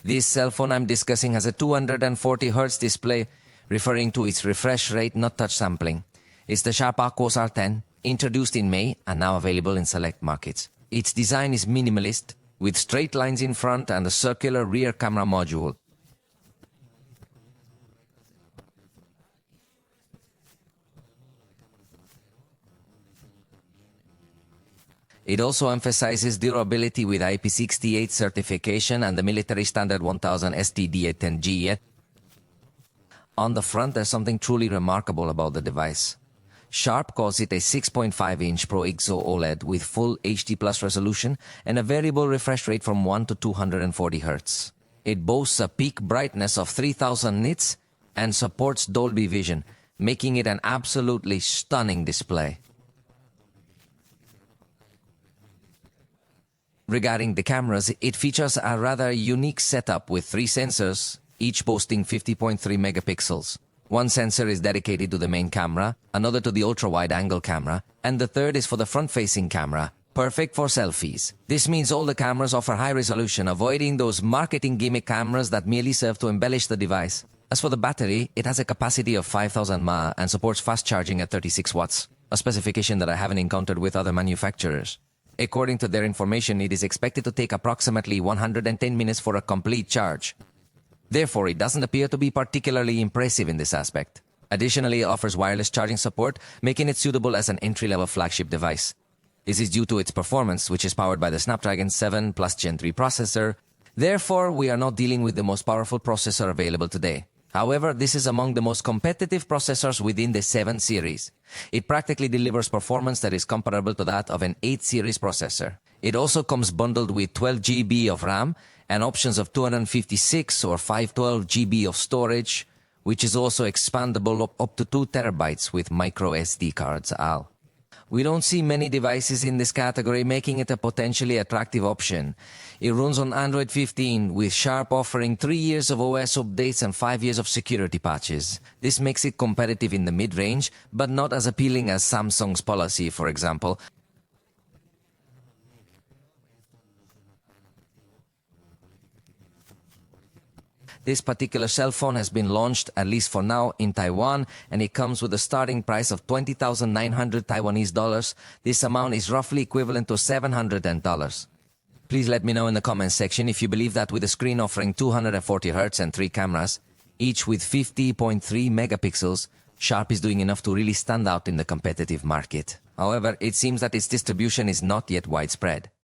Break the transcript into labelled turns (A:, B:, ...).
A: This cell phone I'm discussing has a 240Hz display, referring to its refresh rate, not touch sampling. It's the Sharp Aquos R10, introduced in May and now available in select markets. Its design is minimalist, with straight lines in front and a circular rear camera module. It also emphasizes durability with IP68 certification and the military standard 1000 STD10G. On the front, there's something truly remarkable about the device. Sharp calls it a 6.5-inch Pro IXO OLED with full HD Plus resolution and a variable refresh rate from 1 to 240 Hz. It boasts a peak brightness of 3000 nits and supports Dolby Vision, making it an absolutely stunning display. Regarding the cameras, it features a rather unique setup with 3 sensors, each boasting 50.3 megapixels. One sensor is dedicated to the main camera, another to the ultra-wide-angle camera, and the third is for the front-facing camera, perfect for selfies. This means all the cameras offer high resolution, avoiding those marketing gimmick cameras that merely serve to embellish the device. As for the battery, it has a capacity of 5000 mAh and supports fast charging at 36 watts, a specification that I haven't encountered with other manufacturers. According to their information, it is expected to take approximately 110 minutes for a complete charge. Therefore, it doesn't appear to be particularly impressive in this aspect. Additionally, it offers wireless charging support, making it suitable as an entry-level flagship device. This is due to its performance, which is powered by the Snapdragon 7 Plus Gen 3 processor. Therefore, we are not dealing with the most powerful processor available today. However, this is among the most competitive processors within the 7 series. It practically delivers performance that is comparable to that of an 8 series processor. It also comes bundled with 12 GB of RAM and options of 256 or 512 GB of storage, which is also expandable up to 2 terabytes with micro SD cards. We don't see many devices in this category, making it a potentially attractive option. It runs on Android 15, with Sharp offering 3 years of OS updates and 5 years of security patches. This makes it competitive in the mid-range, but not as appealing as Samsung's policy, for example. This particular cell phone has been launched, at least for now, in Taiwan, and it comes with a starting price of 20,900 Taiwanese dollars. This amount is roughly equivalent to $710. Please let me know in the comments section if you believe that with a screen offering 240 Hz and 3 cameras, each with 50.3 megapixels, Sharp is doing enough to really stand out in the competitive market. However, it seems that its distribution is not yet widespread.